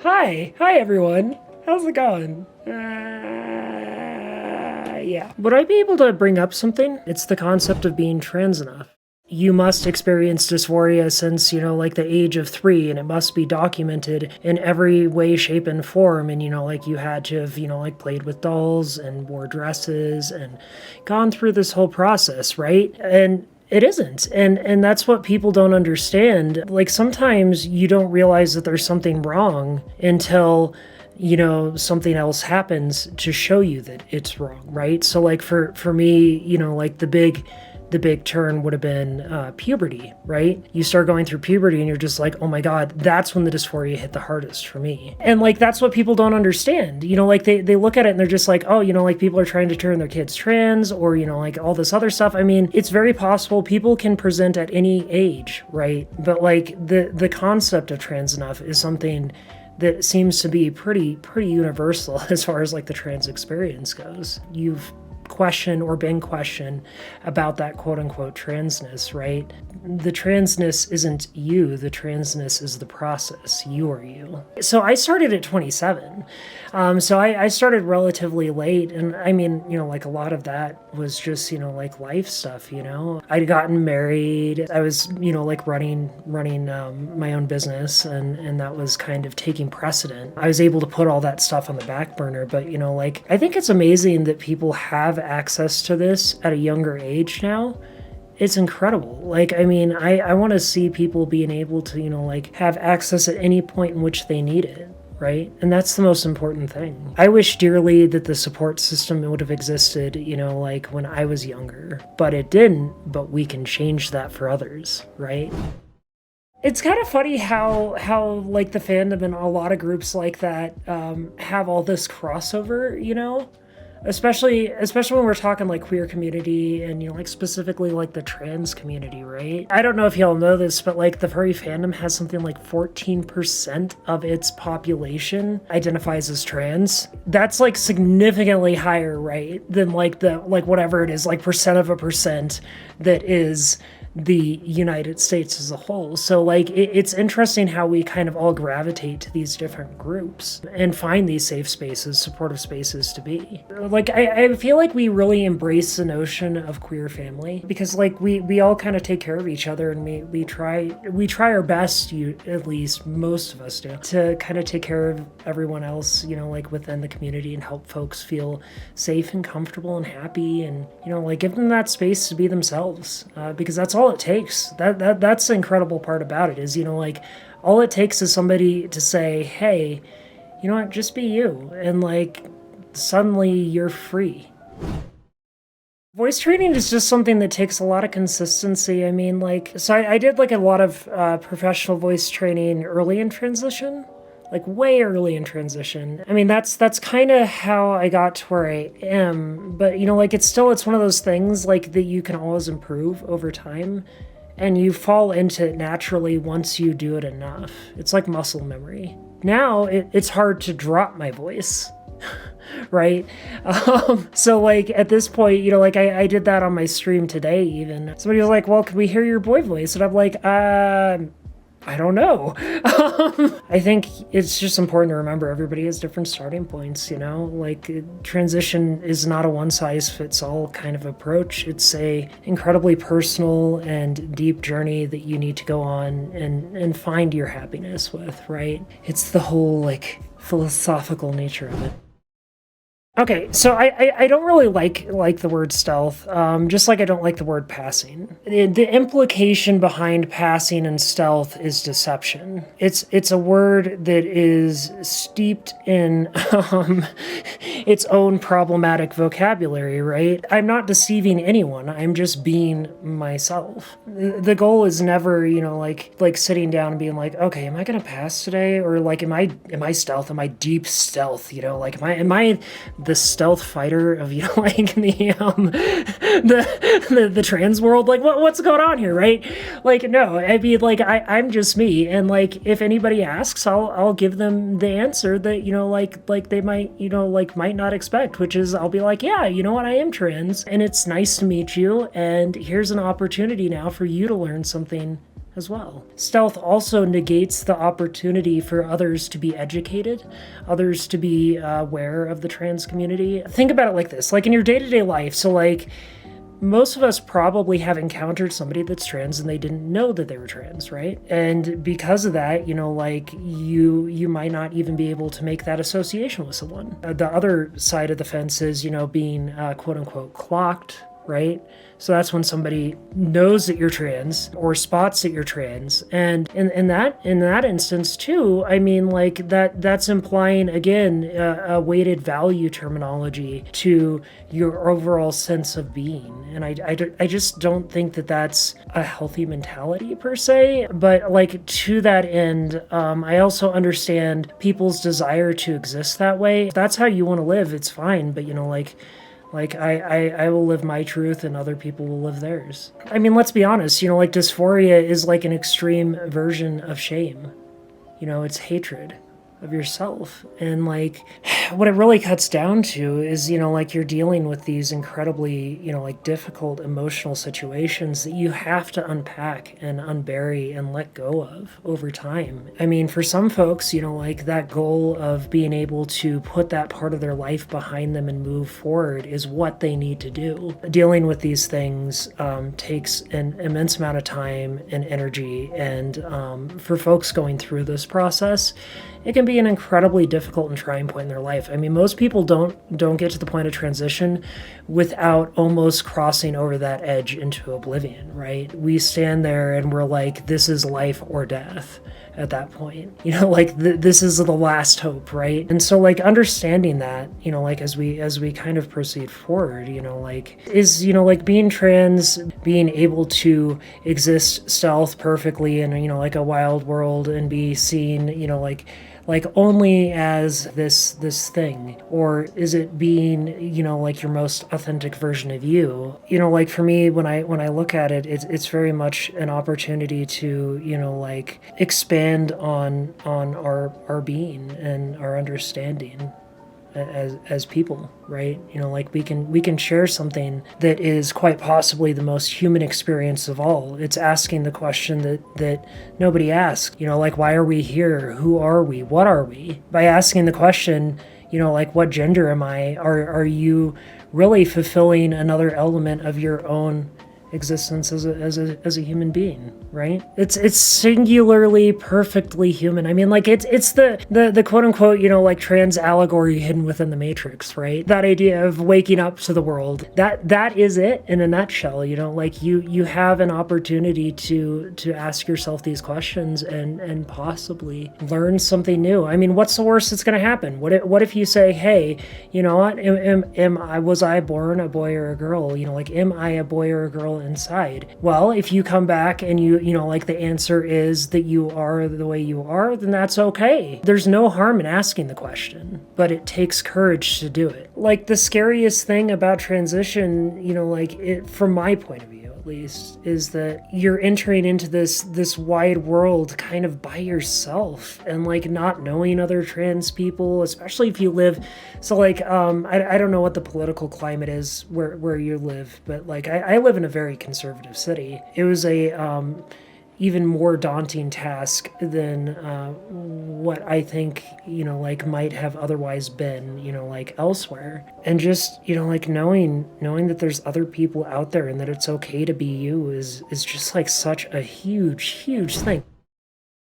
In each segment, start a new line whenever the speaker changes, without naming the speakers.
Hi everyone. How's it going? Yeah. Would I be able to bring up something? It's the concept of being trans enough. You must experience dysphoria since, like the age of 3, and it must be documented in every way, shape, and form. And, like you had to have, like played with dolls and wore dresses and gone through this whole process, right? And it isn't. And that's what people don't understand. Like sometimes you don't realize that there's something wrong until something else happens to show you that it's wrong, right? So like for me, like the big turn would have been puberty, right? You start going through puberty and you're just like, oh my God, that's when the dysphoria hit the hardest for me. And like, that's what people don't understand. Like they look at it and they're just like, oh, like people are trying to turn their kids trans or, like all this other stuff. I mean, it's very possible people can present at any age, right? But like the concept of trans enough is something that seems to be pretty universal as far as like the trans experience goes. You've questioned or been questioned about that quote unquote transness, right? The transness isn't you, the transness is the process. You are you. So I started at 27. So I started relatively late, and I mean, like a lot of that was just, like life stuff, I'd gotten married. I was, like running my own business, and that was kind of taking precedent. I was able to put all that stuff on the back burner, but, like, I think it's amazing that people have access to this at a younger age now. It's incredible. Like, I mean, I want to see people being able to, like have access at any point in which they need it. Right? And that's the most important thing. I wish dearly that the support system would have existed, like when I was younger, but it didn't, but we can change that for others, right? It's kind of funny how like the fandom and a lot of groups like that have all this crossover, especially when we're talking like queer community and like specifically like the trans community, right? I don't know if y'all know this, but like the furry fandom has something like 14% of its population identifies as trans. That's like significantly higher, right, than like the like whatever it is, like percent of a percent that is the United States as a whole. So like it's interesting how we kind of all gravitate to these different groups and find these safe spaces, supportive spaces to be. Like I feel like we really embrace the notion of queer family because like we all kind of take care of each other, and we try our best, at least most of us do, to kind of take care of everyone else, like within the community and help folks feel safe and comfortable and happy, and like give them that space to be themselves, because that's all it takes. That's the incredible part about it is, like all it takes is somebody to say, hey, you know what, just be you, and like suddenly you're free. Voice training is just something that takes a lot of consistency. I mean, like, so I did like a lot of professional voice training early in transition, like way early in transition. I mean, that's kind of how I got to where I am, but like it's one of those things like that you can always improve over time, and you fall into it naturally once you do it enough. It's like muscle memory. Now it's hard to drop my voice. Right? So like at this point, like I did that on my stream today even. Somebody was like, well, could we hear your boy voice? And I'm like, I don't know. I think it's just important to remember everybody has different starting points, like transition is not a one size fits all kind of approach. It's a incredibly personal and deep journey that you need to go on and find your happiness with, right? It's the whole like philosophical nature of it. Okay, so I don't really like the word stealth, just like I don't like the word passing. The implication behind passing and stealth is deception. It's a word that is steeped in its own problematic vocabulary, right? I'm not deceiving anyone. I'm just being myself. The goal is never, like sitting down and being like, okay, am I gonna pass today, or like am I stealth? Am I deep stealth? Like am I the stealth fighter of like the trans world? Like what's going on here, right? Like no, I mean like I'm just me, and like if anybody asks, I'll give them the answer that like they might might not expect, which is I'll be like, yeah, you know what, I am trans, and it's nice to meet you, and here's an opportunity now for you to learn something as well. Stealth also negates the opportunity for others to be educated, others to be aware of the trans community. Think about it like this, like in your day-to-day life. So like, most of us probably have encountered somebody that's trans and they didn't know that they were trans, right? And because of that, like you might not even be able to make that association with someone. The other side of the fence is, being quote unquote clocked, right? So that's when somebody knows that you're trans or spots that you're trans. And in that instance too, I mean, like that's implying, again, a weighted value terminology to your overall sense of being. And I just don't think that that's a healthy mentality per se. But like to that end, I also understand people's desire to exist that way. If that's how you want to live, it's fine. But like I will live my truth and other people will live theirs. I mean, let's be honest, like dysphoria is like an extreme version of shame. It's hatred of yourself. And like what it really cuts down to is, like you're dealing with these incredibly, like difficult emotional situations that you have to unpack and unbury and let go of over time. I mean, for some folks, like that goal of being able to put that part of their life behind them and move forward is what they need to do. Dealing with these things takes an immense amount of time and energy. And for folks going through this process, it can be an incredibly difficult and trying point in their life. I mean, most people don't get to the point of transition without almost crossing over that edge into oblivion, right? We stand there and we're like, this is life or death at that point. Like this is the last hope, right? And so like understanding that, like as we kind of proceed forward, like being trans, being able to exist stealth perfectly in, like a wild world and be seen, like only as this thing, or is it being like your most authentic version of you? Like for me, when I look at it, it's very much an opportunity to like expand on our being and our understanding as people, right? Like we can share something that is quite possibly the most human experience of all. It's asking the question that nobody asks, like, why are we here? Who are we? What are we? By asking the question, like, what gender am I? Are you really fulfilling another element of your own existence as a human being, right? It's singularly perfectly human. I mean, like it's the quote unquote, like trans allegory hidden within the Matrix, right? That idea of waking up to the world. That is it in a nutshell. Like you have an opportunity to ask yourself these questions and possibly learn something new. I mean, what's the worst that's going to happen? What if you say, hey, you know what? Was I born a boy or a girl? Like, am I a boy or a girl inside? Well, if you come back and like the answer is that you are the way you are, then that's okay. There's no harm in asking the question, but it takes courage to do it. Like the scariest thing about transition, from my point of view at least, is that you're entering into this wide world kind of by yourself and like not knowing other trans people, especially if you live. So like, I don't know what the political climate is where you live, but like I live in a very conservative city. It was a even more daunting task than what I think, like might have otherwise been, like elsewhere. And just, like knowing that there's other people out there and that it's okay to be you is just like such a huge, huge thing.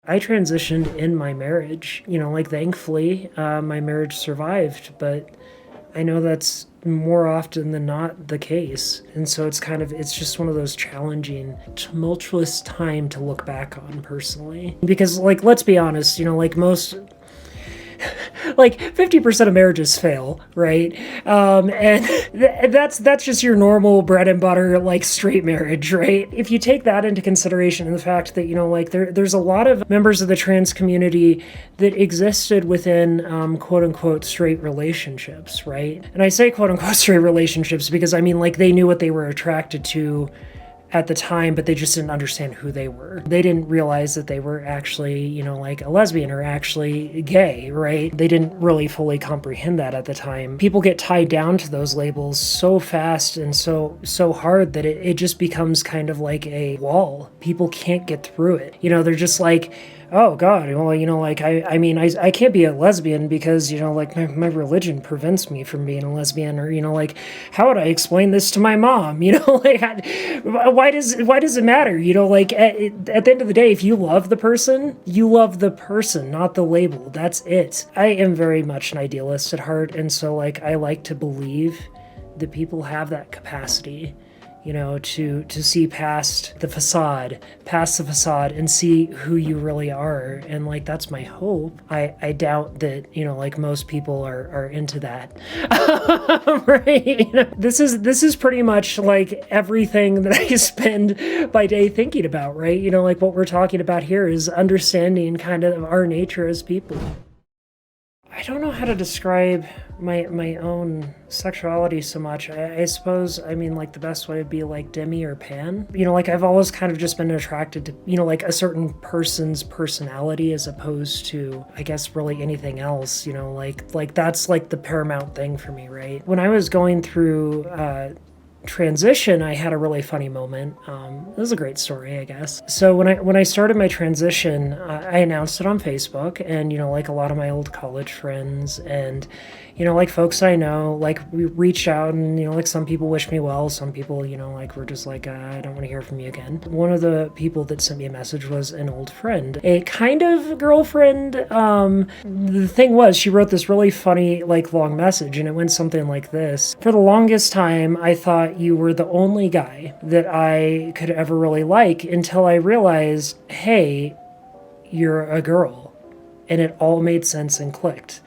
I transitioned in my marriage, like thankfully my marriage survived, but I know that's more often than not the case. And so it's just one of those challenging, tumultuous time to look back on personally. Because like, let's be honest, like most, like 50% of marriages fail, right? And that's just your normal bread and butter, like straight marriage, right? If you take that into consideration and the fact that, like there's a lot of members of the trans community that existed within quote unquote straight relationships, right? And I say quote unquote straight relationships because I mean, like they knew what they were attracted to at the time, but they just didn't understand who they were. They didn't realize that they were actually, like a lesbian or actually gay, right? They didn't really fully comprehend that at the time. People get tied down to those labels so fast and so hard that it just becomes kind of like a wall. People can't get through it. They're just like, oh God, well, like, I can't be a lesbian because, like my religion prevents me from being a lesbian, or, like, how would I explain this to my mom? Like, why does it matter? Like, at the end of the day, if you love the person, not the label. That's it. I am very much an idealist at heart. And so, like, I like to believe that people have that capacity, to see past the facade and see who you really are. And like, that's my hope. I doubt that, like most people are into that. Right? This is pretty much like everything that I spend my day thinking about, right? Like what we're talking about here is understanding kind of our nature as people. I don't know how to describe my own sexuality so much. I suppose, like the best way would be like demi or pan. Like I've always kind of just been attracted to, like a certain person's personality as opposed to, I guess, really anything else, like that's like the paramount thing for me, right? When I was going through, transition, I had a really funny moment. It was a great story, I guess. So when I started my transition, I announced it on Facebook, and like a lot of my old college friends and like folks I know, like we reached out, and like some people wished me well, some people like were just like, I don't want to hear from you again. One of the people that sent me a message was an old friend, a kind of girlfriend. The thing was, she wrote this really funny like long message, and it went something like this: for the longest time I thought you were the only guy that I could ever really like, until I realized, hey, you're a girl. And it all made sense and clicked.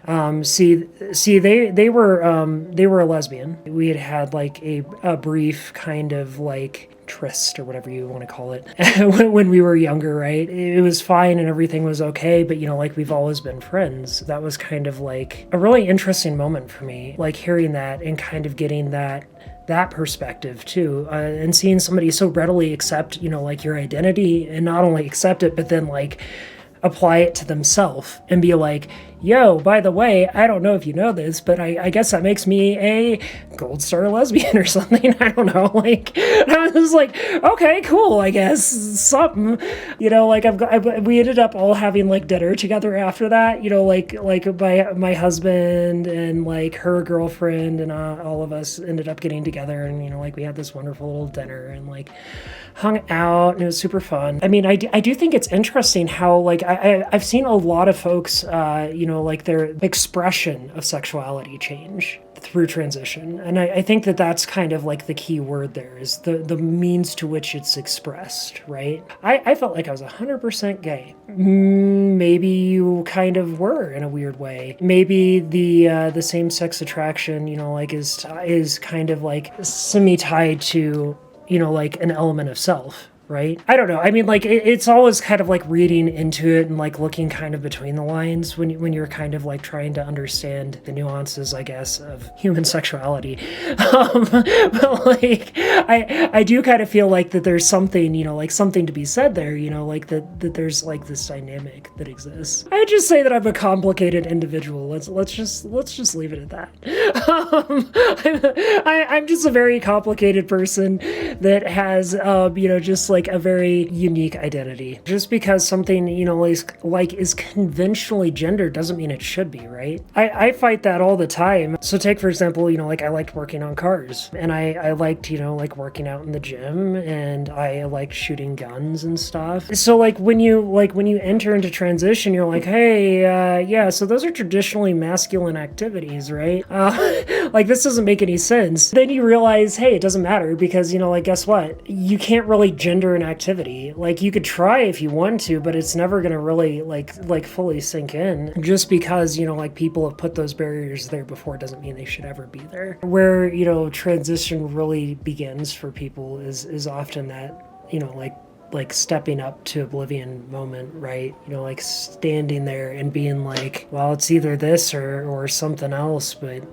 They were a lesbian. We had like a brief kind of like tryst or whatever you want to call it when we were younger, right? It was fine and everything was okay, but like we've always been friends. That was kind of like a really interesting moment for me, like hearing that and kind of getting that perspective too, and seeing somebody so readily accept like your identity, and not only accept it but then like apply it to themselves and be like, yo, by the way, I don't know if you know this, but I guess that makes me a gold star lesbian or something. I don't know. Like, I was like, okay, cool, I guess, something. Like we ended up all having like dinner together after that, like my husband and like her girlfriend and all of us ended up getting together, and like we had this wonderful little dinner and like hung out, and it was super fun. I do think it's interesting how like I've seen a lot of folks, like their expression of sexuality change through transition. And I think that that's kind of like the key word there, is the means to which it's expressed, right? I felt like I was 100% gay. Maybe you kind of were in a weird way. Maybe the same-sex attraction, like is kind of like semi-tied to, like an element of self, right? I don't know. Like it's always kind of like reading into it and like looking kind of between the lines when you're kind of like trying to understand the nuances, I guess, of human sexuality. But like I do kind of feel like that there's something, like something to be said there, like that there's like this dynamic that exists. I just say that I'm a complicated individual. Let's just leave it at that. I'm just a very complicated person that has just like a very unique identity. Just because something is conventionally gendered doesn't mean it should be, right? I fight that all the time. So take for example, like I liked working on cars, and I liked like working out in the gym, and I liked shooting guns and stuff. So like when you enter into transition, you're like, hey, yeah, so those are traditionally masculine activities, right? Like this doesn't make any sense. Then you realize, hey, it doesn't matter, because like guess what? You can't really gender an activity. Like you could try if you want to, but it's never gonna really like fully sink in. Just because like people have put those barriers there before doesn't mean they should ever be there. Where transition really begins for people is often that like stepping up to oblivion moment, right? Like standing there and being like, well, it's either this or something else, but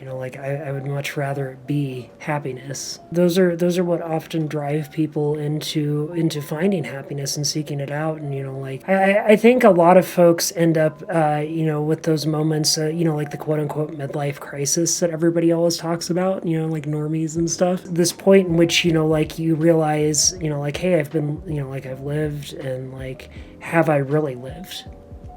Like I would much rather it be happiness. Those are what often drive people into finding happiness and seeking it out. And like I think a lot of folks end up with those moments, like the quote unquote midlife crisis that everybody always talks about, like normies and stuff. This point in which like you realize like, hey, I've been like I've lived, and like, have I really lived?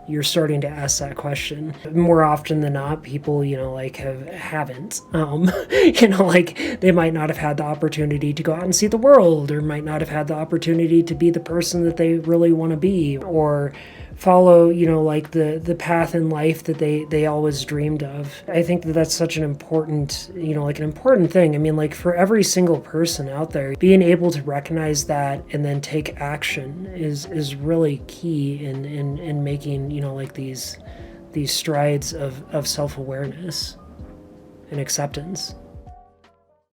You're starting to ask that question more often than not. People like haven't like they might not have had the opportunity to go out and see the world, or might not have had the opportunity to be the person that they really want to be, or follow like the path in life that they always dreamed of. I think that that's such an important like an important thing. I mean, like, for every single person out there, being able to recognize that and then take action is really key in making like these strides of self-awareness and acceptance.